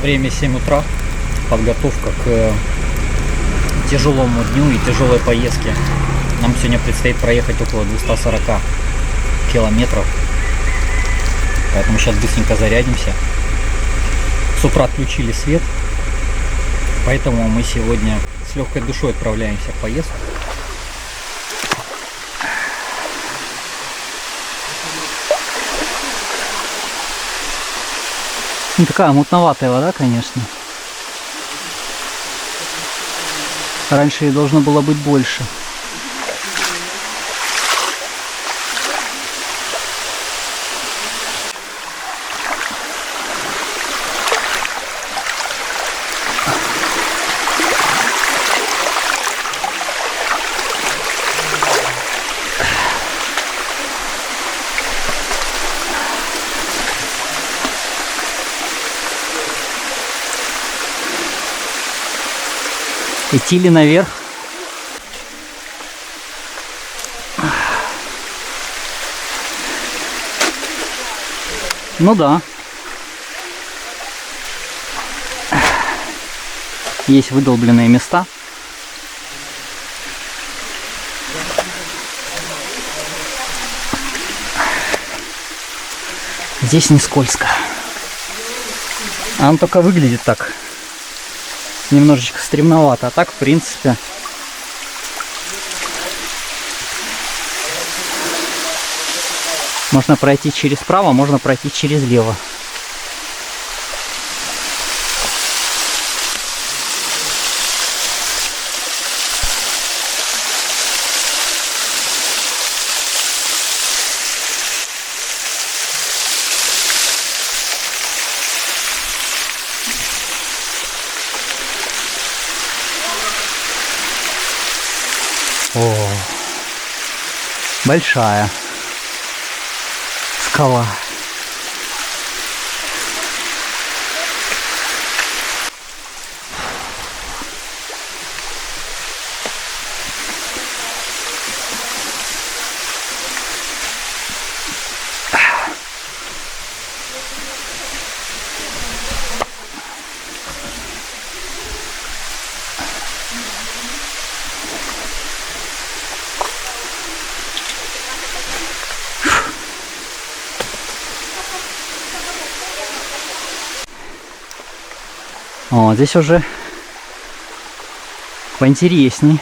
Время 7 утра. Подготовка к тяжелому дню и тяжелой поездке. Нам сегодня предстоит проехать около 240 километров. Поэтому сейчас быстренько зарядимся. С утра отключили свет. Поэтому мы сегодня с легкой душой отправляемся в поездку. Ну, такая мутноватая вода, конечно. Раньше ей должно было быть больше. Идти ли наверх? Ну да. Есть выдолбленные места. Здесь не скользко. Он только выглядит так. Немножечко стремновато, а так, в принципе, можно пройти через право, можно пройти через лево. О, большая скала. О, здесь уже поинтересней.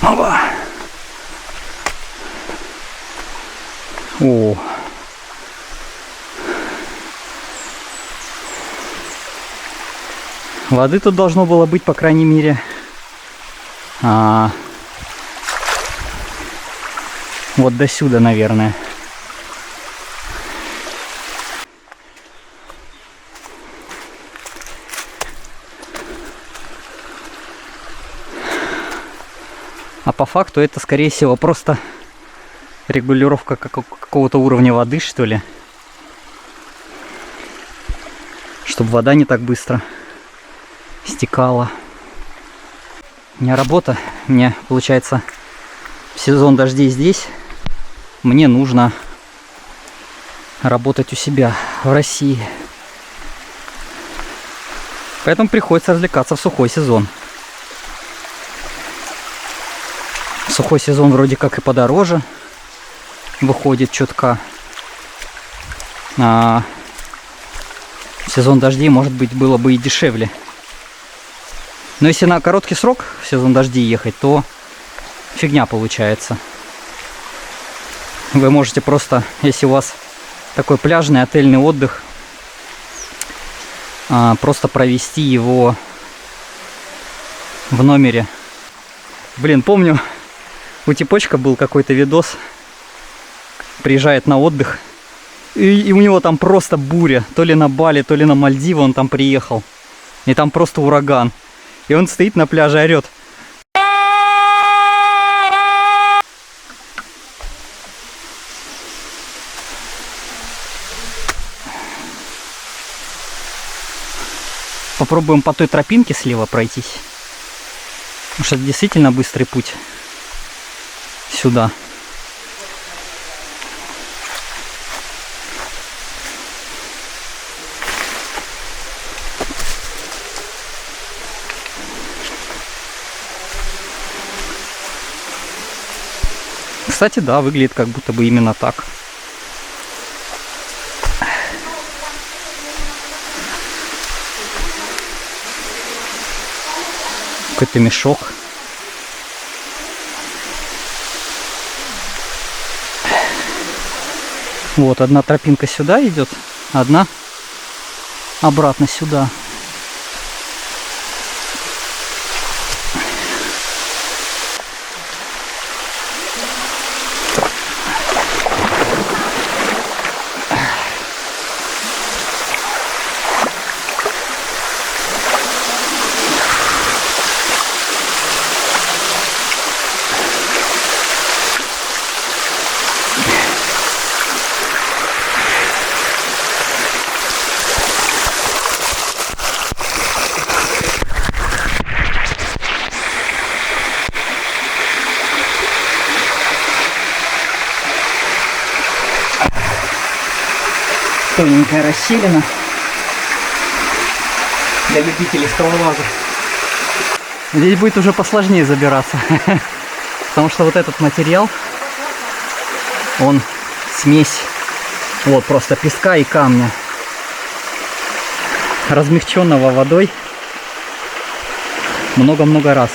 Опа! О! Воды тут должно было быть, по крайней мере, вот до сюда, наверное. А по факту это, скорее всего, просто регулировка какого-то уровня воды, что ли. Чтобы вода не так быстро стекала. У меня работа, мне, получается, в сезон дождей здесь. Мне нужно работать у себя в России. Поэтому приходится развлекаться в сухой сезон. Сухой сезон вроде как и подороже выходит чутка. А сезон дождей, может быть, было бы и дешевле. Но если на короткий срок в сезон дождей ехать, то фигня получается. Вы можете просто, если у вас такой пляжный отельный отдых, просто провести его в номере. Блин, помню, у Типочка был какой-то видос. Приезжает на отдых, и у него там просто буря. То ли на Бали, то ли на Мальдивы он там приехал. И там просто ураган. И он стоит на пляже, орет: Попробуем по той тропинке слева пройтись. Потому что это действительно быстрый путь сюда. кстати, да, выглядит как будто бы именно так. Какой-то мешок. Вот, одна тропинка сюда идет, одна обратно сюда. Тоненькая расщелина для любителей скалолазов. Здесь будет уже посложнее забираться, потому что вот этот материал, он смесь вот просто песка и камня, размягченного водой много-много раз.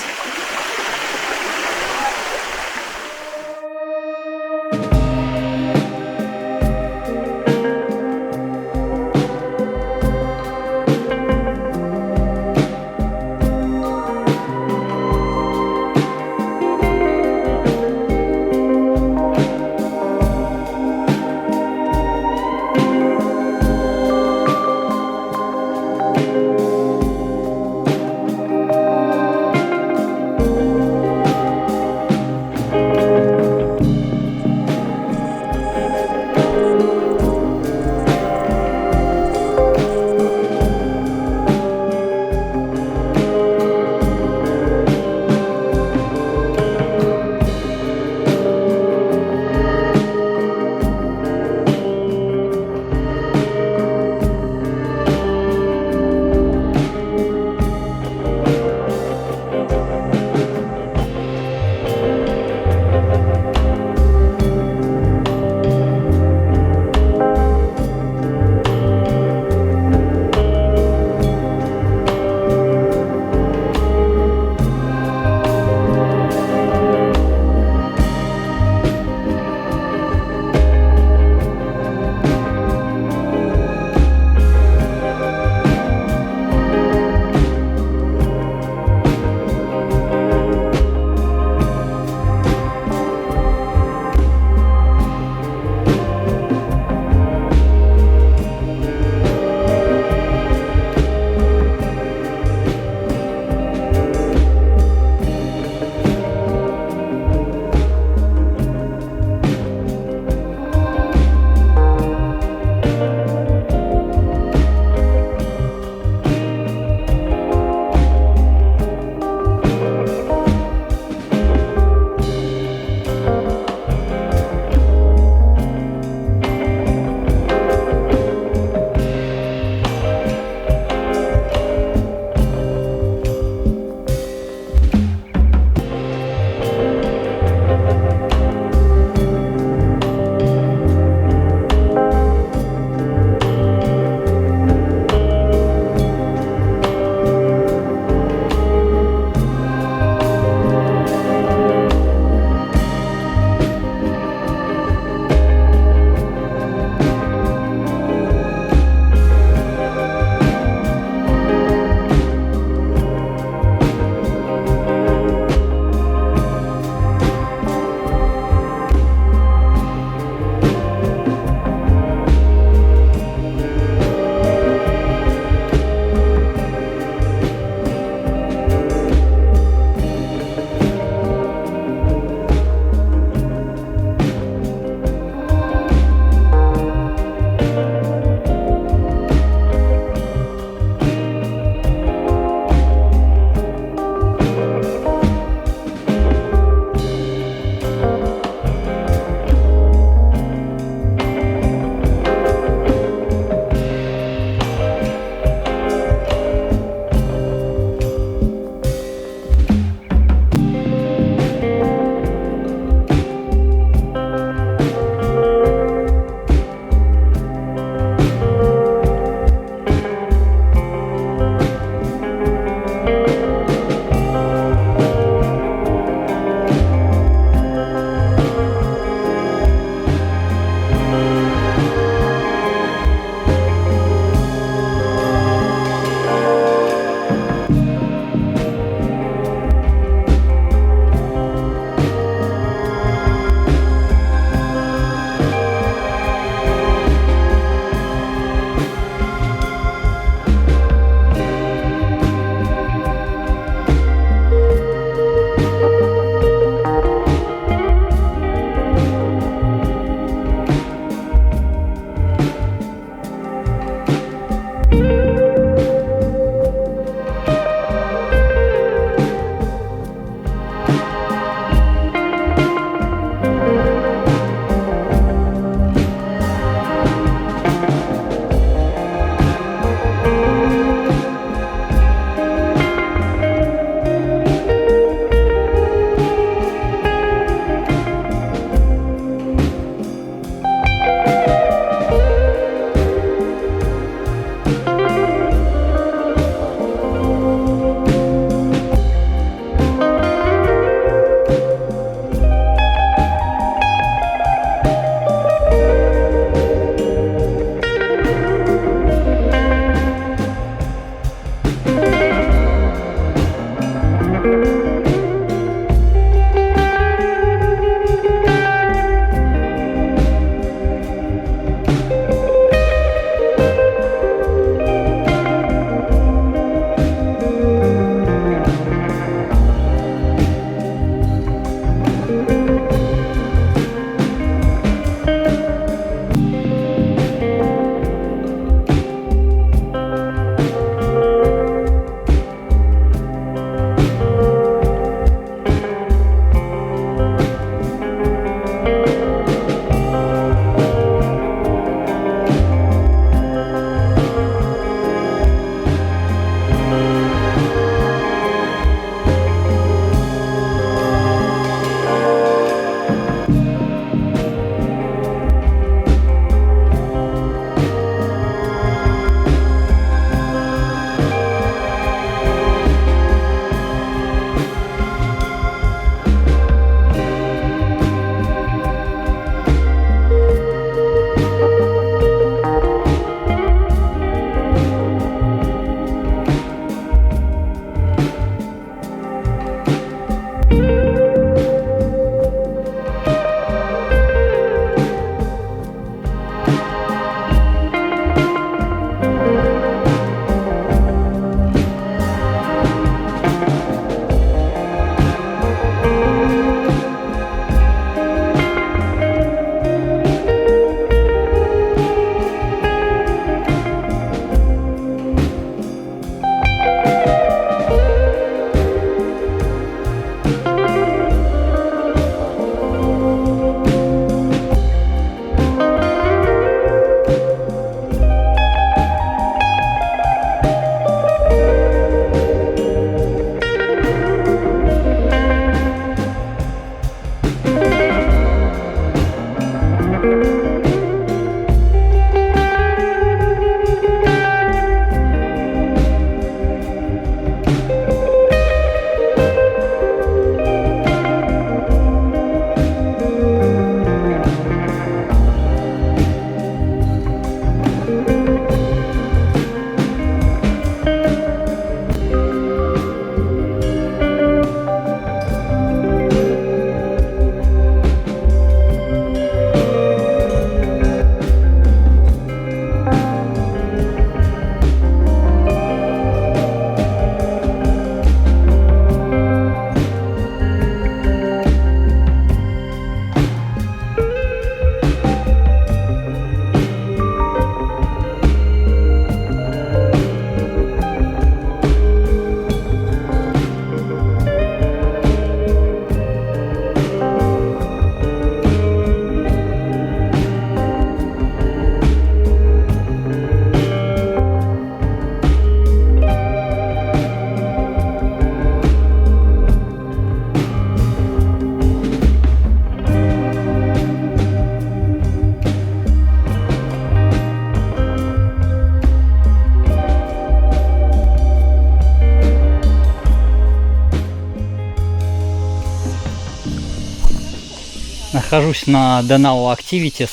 нахожусь на Danao Activities.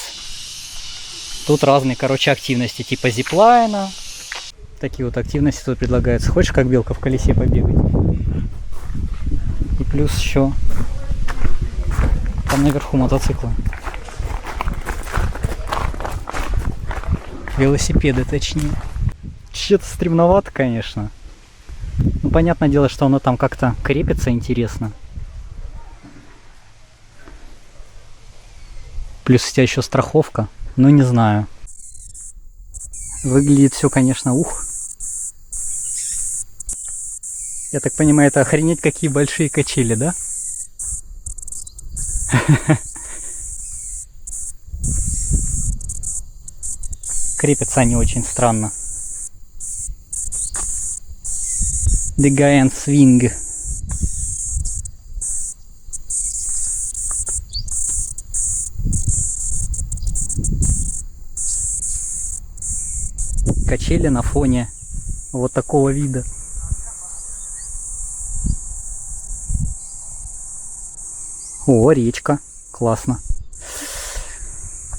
Тут разные, короче, активности, типа зиплайна. Такие вот активности тут предлагаются. Хочешь, как белка в колесе побегать? И плюс еще там наверху мотоциклы. Велосипеды, точнее. Что-то стремновато, конечно. Ну, понятное дело, что оно там как-то крепится интересно. Плюс у тебя еще страховка. Ну, не знаю. Выглядит все, конечно, ух. Я так понимаю, это охренеть какие большие качели, да? Крепятся они очень странно. The Giant Swing. Качели на фоне вот такого вида. О, речка. Классно.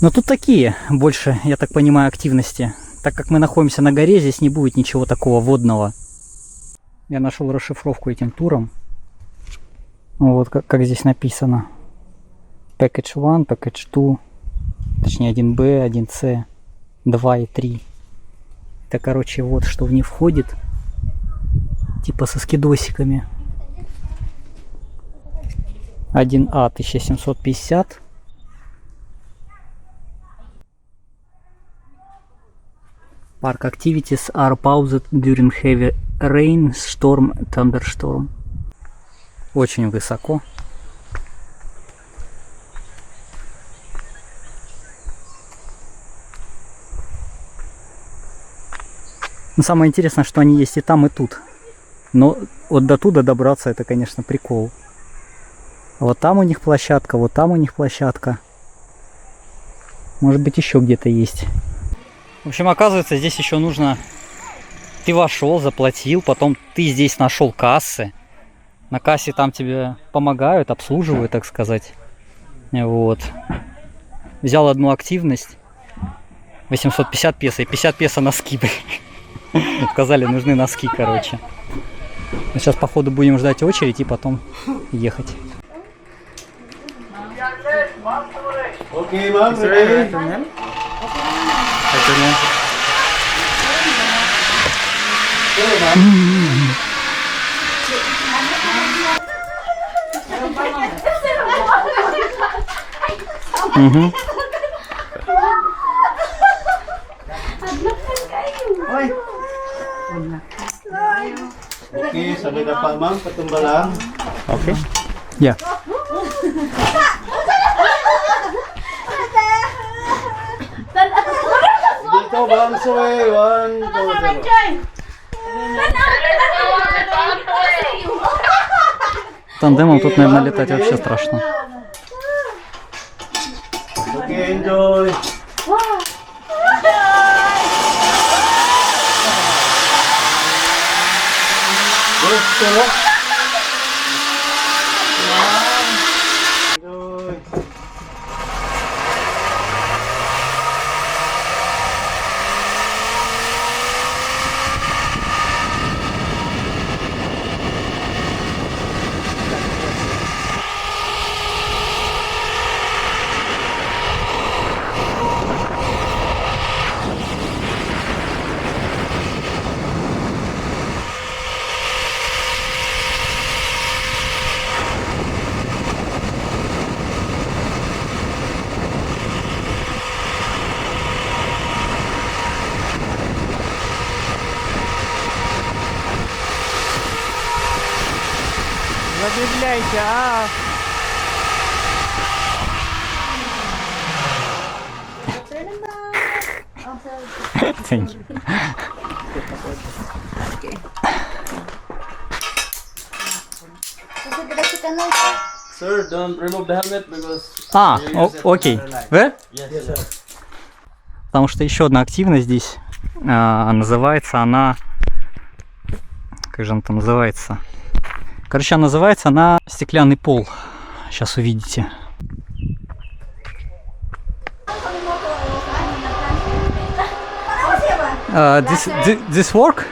Но тут такие больше, я так понимаю, активности. Так как мы находимся на горе, здесь не будет ничего такого водного. Я нашел расшифровку этим туром. Вот как здесь написано. Package 1, Package 2. Точнее 1B, 1C, 2 и 3. Это, короче, вот что в них входит. Типа со скидосиками. 1А 1750. Park activities are paused during heavy rain, storm, thunderstorm. Очень высоко. Но самое интересное, что они есть и там, и тут. Но вот до туда добраться, это, конечно, прикол. Вот там у них площадка, вот там у них площадка. Может быть, еще где-то есть. В общем, оказывается, здесь еще нужно... Ты вошел, заплатил, потом ты здесь нашел кассы. На кассе там тебе помогают, обслуживают, так сказать. Вот. Взял одну активность. 850 песо и 50 песо носки. Сказали, нужны носки, короче. Сейчас, походу, будем ждать очередь и потом ехать. Okay, ma'am, ready? Угу. Okay, sabi na pa, ma'am, patumba lang. Okay. Yeah. Dito, bang suway, 1, 2, 0. Тандемом тут, наверное, летать вообще страшно. Okay, enjoy. Enjoy. Замедляйте, а! Thank you. Sir, don't remove the helmet because... Окей. Where? Yes, sir. Потому что еще одна активность здесь. Называется она... Как же она там называется? Короче, она называется «Стеклянный пол». Сейчас увидите. This work?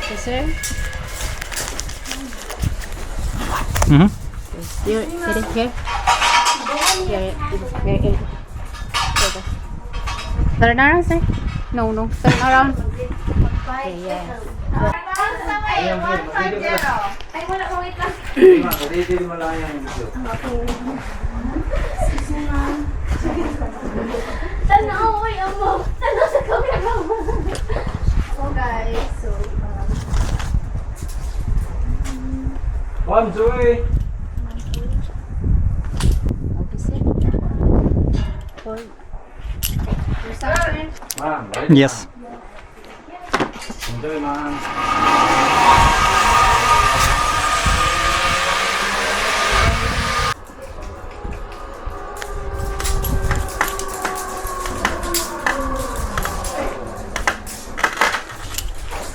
Yes, sir. Mm-hmm. Here, here. Here, here. Turn around, sir. No, no. Turn around. Okay, yeah. One, two. Okay, sir. Hold. Your sir. Yes.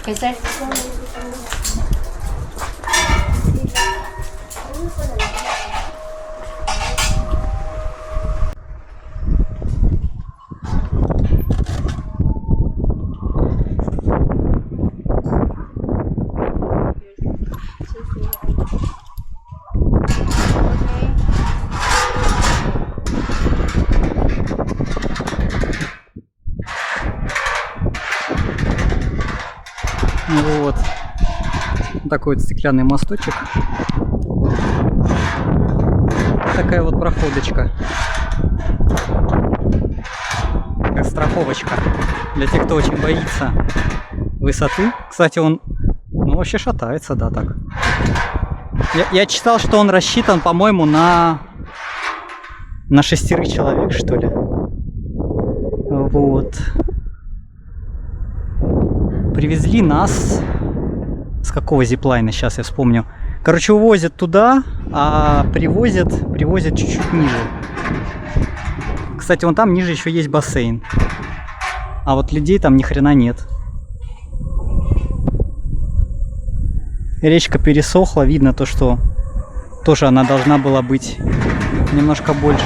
Okay, sir. Вот. Такой вот стеклянный мосточек. Такая вот проходочка. Как страховочка. Для тех, кто очень боится высоты. Кстати, он вообще шатается, да, так. Я читал, что он рассчитан, по-моему, на 6 человек, что ли. Вот. Привезли нас с какого зиплайна, сейчас я вспомню. Короче, увозят туда, а привозят чуть-чуть ниже. Кстати, вон там ниже еще есть бассейн. А вот людей там ни хрена нет. Речка пересохла, видно то, что тоже она должна была быть немножко больше.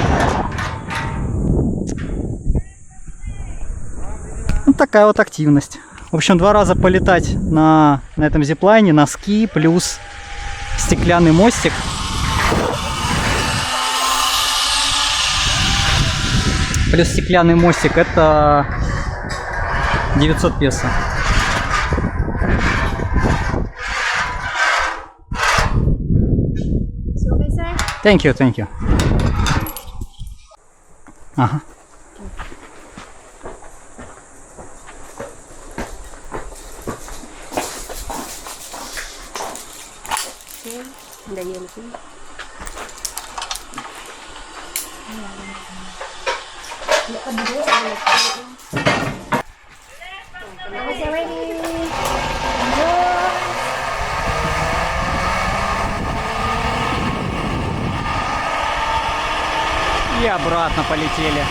Вот такая вот активность. В общем, 2 раза полетать на этом зиплайне, на ски, плюс стеклянный мостик. Плюс стеклянный мостик, это 900 песо. Okay, sir. Thank you, thank you. Ага. Okay. The yellow thing. Okay, sir, ready. И обратно полетели.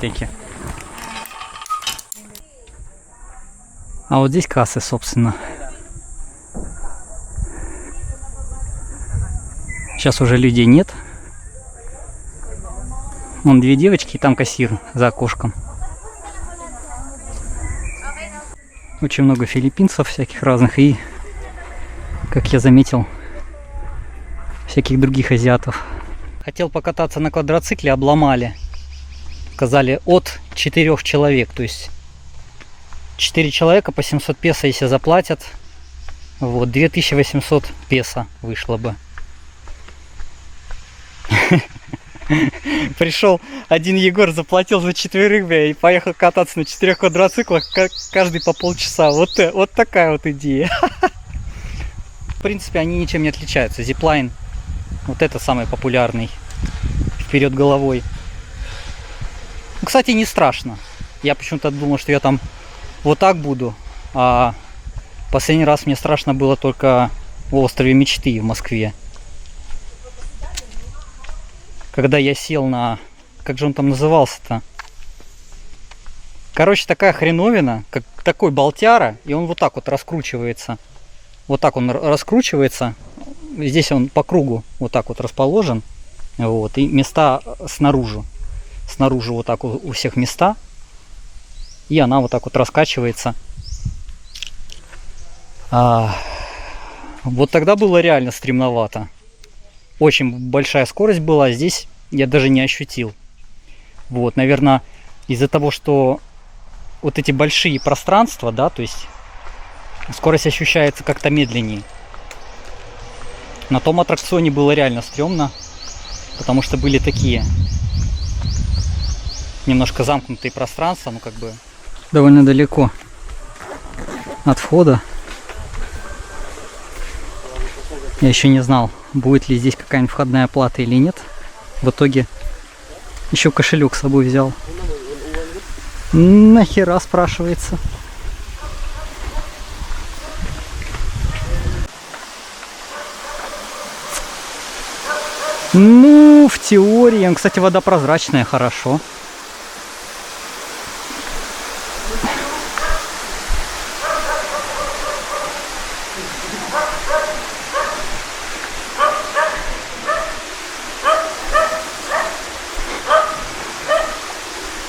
Thank you. А вот здесь кассы, собственно. Сейчас уже людей нет. Вон 2 девочки, и там кассир за окошком. Очень много филиппинцев всяких разных и, как я заметил, всяких других азиатов. Хотел покататься на квадроцикле, обломали. Сказали от 4 человек, то есть 4 человека по 700 песо, если заплатят, вот 2800 песо вышло бы. Пришел один Егор, заплатил за 4, бля, и поехал кататься на 4 квадроциклах, каждый по полчаса. Вот такая вот идея. В принципе, они ничем не отличаются. Зиплайн, вот это самый популярный. Вперед головой. Ну, кстати, не страшно. Я почему-то думал, что я там вот так буду. А последний раз мне страшно было только в острове Мечты в Москве. Когда я сел на... Как же он там назывался-то? Короче, такая хреновина, как такой болтяра, и он вот так вот раскручивается. Вот так он раскручивается. Здесь он по кругу вот так вот расположен. Вот, и места снаружи. Снаружи вот так у всех места. И она вот так вот раскачивается. Вот тогда было реально стремновато. Очень большая скорость была. Здесь я даже не ощутил. Вот, наверное, из-за того, что вот эти большие пространства, да, то есть скорость ощущается как-то медленнее. На том аттракционе было реально стрёмно, потому что были такие немножко замкнутые пространства, ну как бы довольно далеко от входа. Я еще не знал, будет ли здесь какая-нибудь входная плата или нет. В итоге еще кошелек с собой взял. Нахера, спрашивается. Ну, в теории. Кстати, вода прозрачная, хорошо.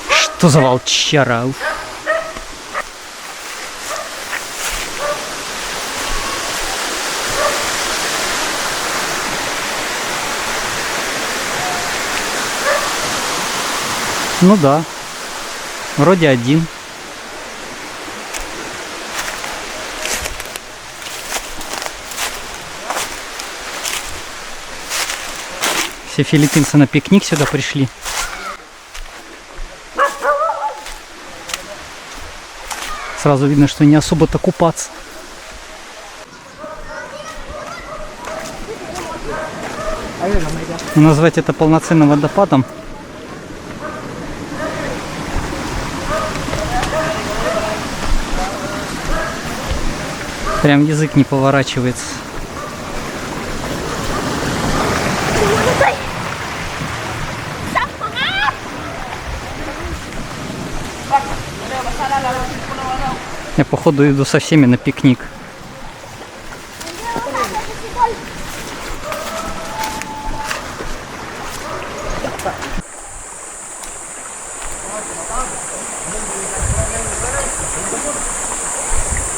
Что за волчара? Ну да, вроде один. Все филиппинцы на пикник сюда пришли. Сразу видно, что не особо-то купаться. Назвать это полноценным водопадом прям язык не поворачивается. Я походу иду со всеми на пикник.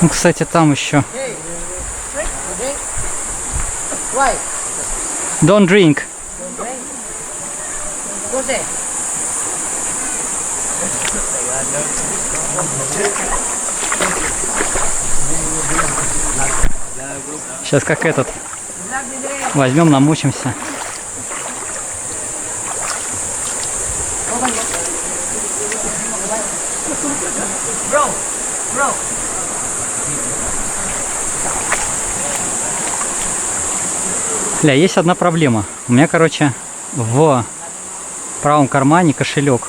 Ну, кстати, там еще. Don't drink. Сейчас как этот. Возьмем, намочимся. Бля, есть одна проблема. У меня, короче, в правом кармане кошелек.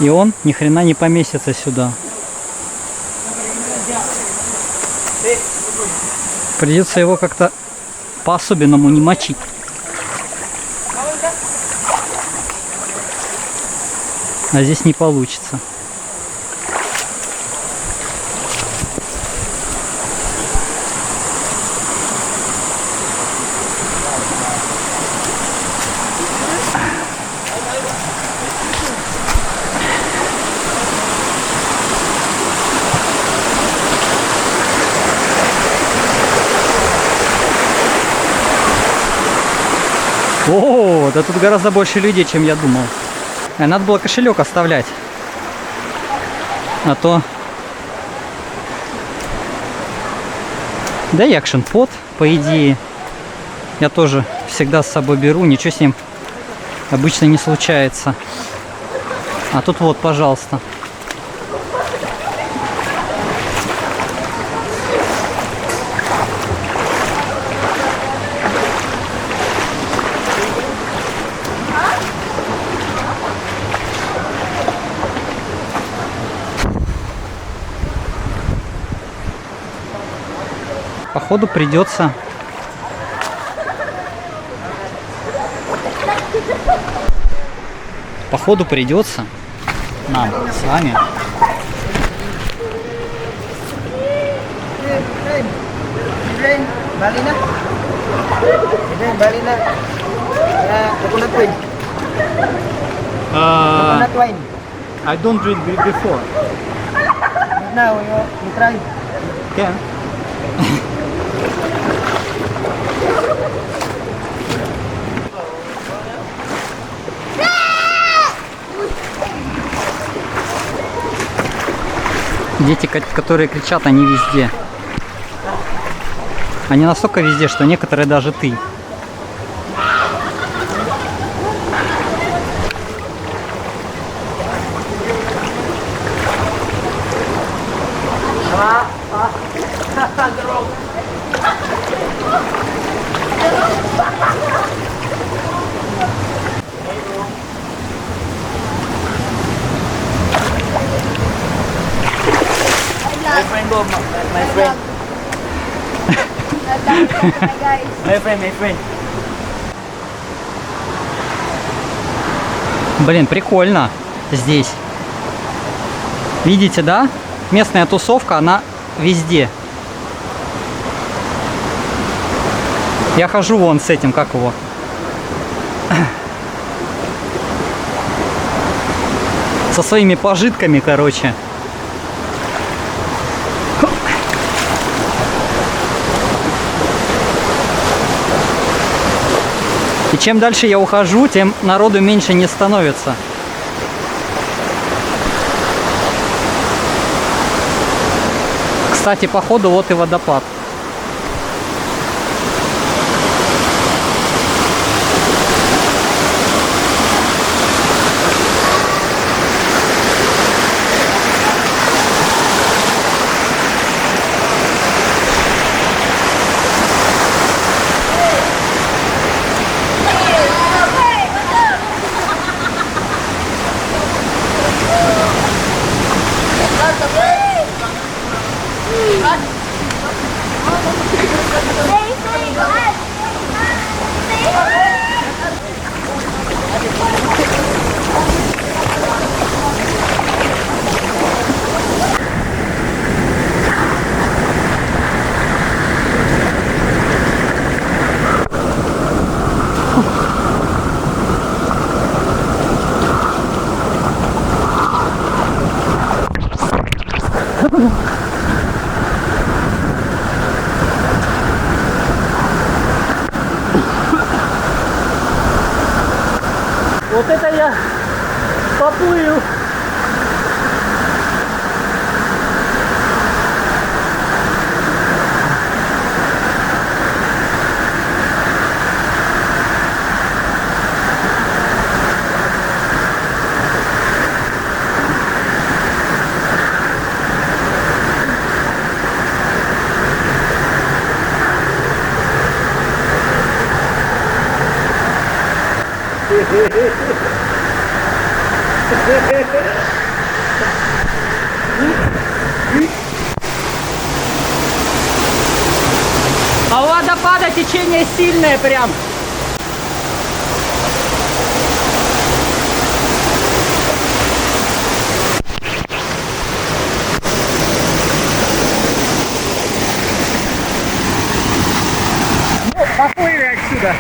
И он ни хрена не поместится сюда. Придется его как-то по-особенному не мочить. А здесь не получится. О, да тут гораздо больше людей, чем я думал. Надо было кошелек оставлять. А то... Да и экшн-под, по идее. Я тоже всегда с собой беру, ничего с ним обычно не случается. А тут вот, пожалуйста. Походу придется нам с вами Bali na. Bali na. Coconut wine. Coconut wine. I don't drink before. Now you try. Can. Дети, которые кричат, они везде. Они настолько везде, что некоторые даже ты. My friend go, my friend. My friend. Блин, прикольно здесь. Видите, да? Местная тусовка, она везде. Я хожу вон с этим, как его. Со своими пожитками, короче. И чем дальше я ухожу, тем народу меньше не становится. Кстати, походу вот и водопад. Вот это я поплыл. А у водопада течение сильное прям. Ну, поплыли отсюда.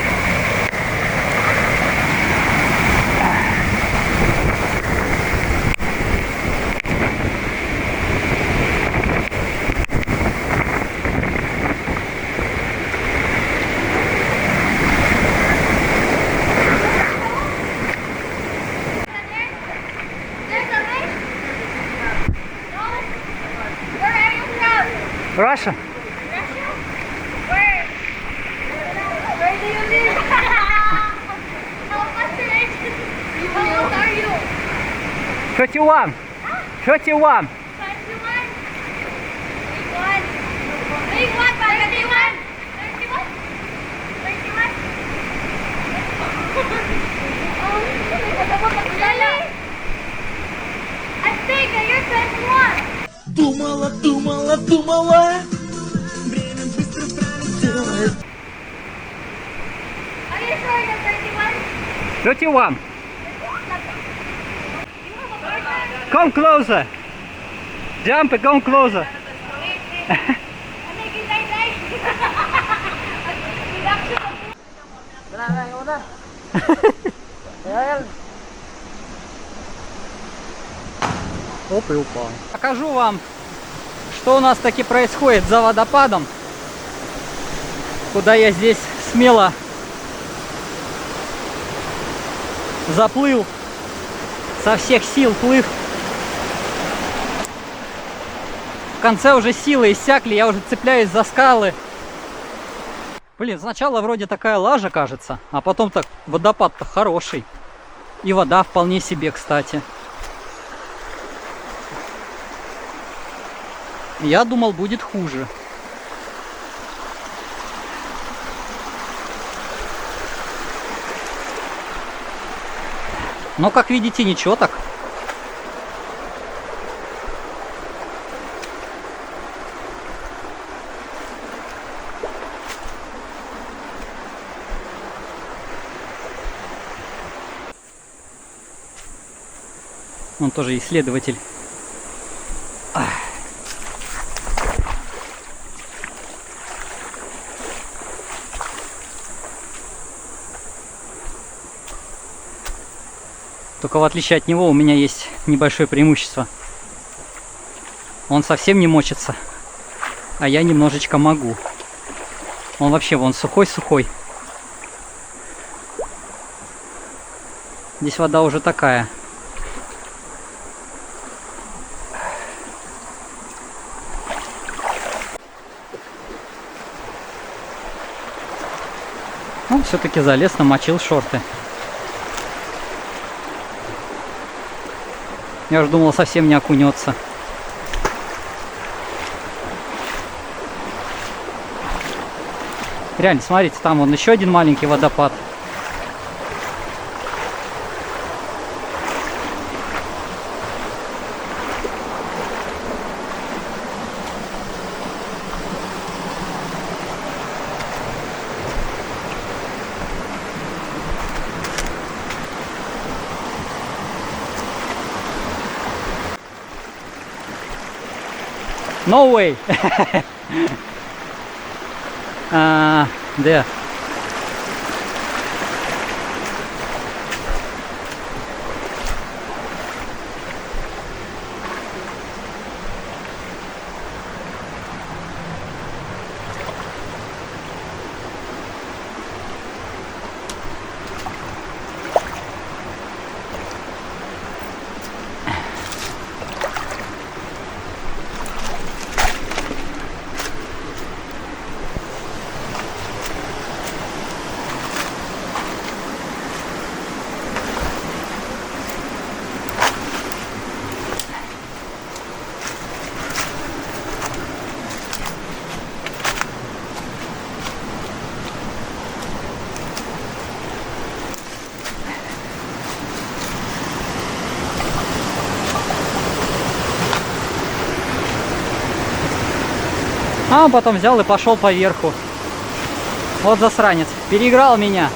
Russia? Where? Where do you live? What's your age? How old are you? 31. 31. 21? Big one, 31? 31? 31? Really? I think you're 21. Думала, думала, думала. Время быстро 31. Come closer. Jump and come closer. Оп, и упал. Покажу вам, что у нас таки происходит за водопадом, куда я здесь смело заплыл, со всех сил плыв. В конце уже силы иссякли, я уже цепляюсь за скалы. Блин, сначала вроде такая лажа кажется, а потом так водопад-то хороший. И вода вполне себе, кстати. Я думал, будет хуже. Но, как видите, ничего так. Он тоже исследователь. Только в отличие от него у меня есть небольшое преимущество. Он совсем не мочится, а я немножечко могу. Он вообще вон сухой-сухой. Здесь вода уже такая. Он все-таки залез, намочил шорты. Я уже думал, совсем не окунется. Реально, смотрите, там вон еще один маленький водопад. No way. There. А он потом взял и пошел поверху. Вот засранец. Переиграл меня.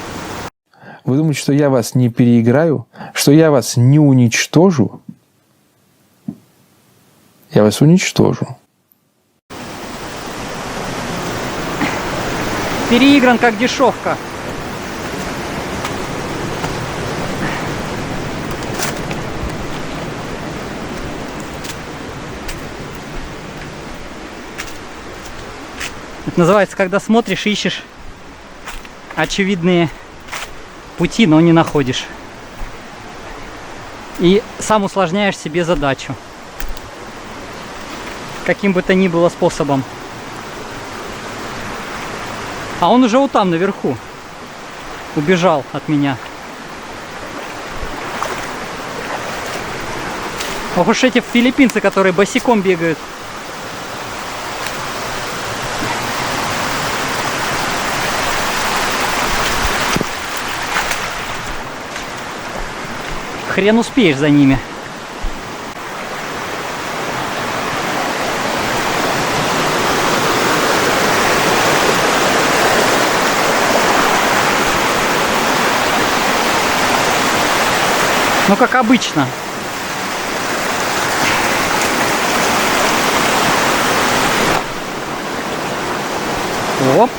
Вы думаете, что я вас не переиграю? Что я вас не уничтожу? Я вас уничтожу. Переигран как дешевка. Это называется, когда смотришь, ищешь очевидные пути, но не находишь. И сам усложняешь себе задачу. Каким бы то ни было способом. А он уже вот там, наверху. Убежал от меня. Ох уж эти филиппинцы, которые босиком бегают. Хрен успеешь за ними. Ну, как обычно. Оп.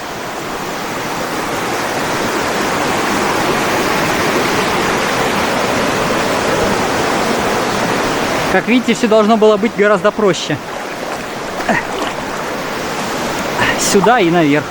Как видите, все должно было быть гораздо проще. Сюда и наверх.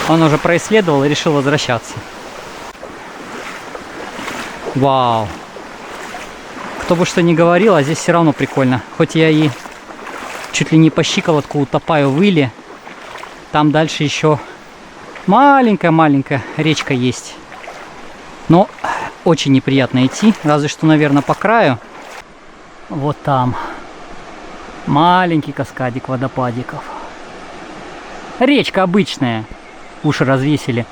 Он уже происследовал и решил возвращаться. Вау. Кто бы что ни говорил, а здесь все равно прикольно. Хоть я и чуть ли не по щиколотку утопаю в иле, там дальше еще маленькая-маленькая речка есть. Но очень неприятно идти, разве что, наверное, по краю. Вот там маленький каскадик водопадиков. Речка обычная. Уши развесили.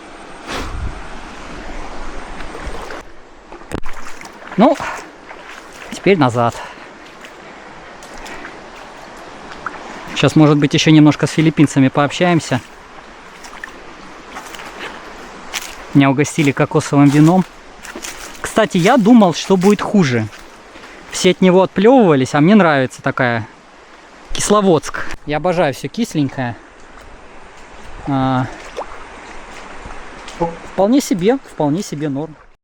Ну, теперь назад. Сейчас, может быть, еще немножко с филиппинцами пообщаемся. Меня угостили кокосовым вином. Кстати, я думал, что будет хуже. Все от него отплевывались, а мне нравится такая Кисловодск. Я обожаю все кисленькое. Вполне себе норм.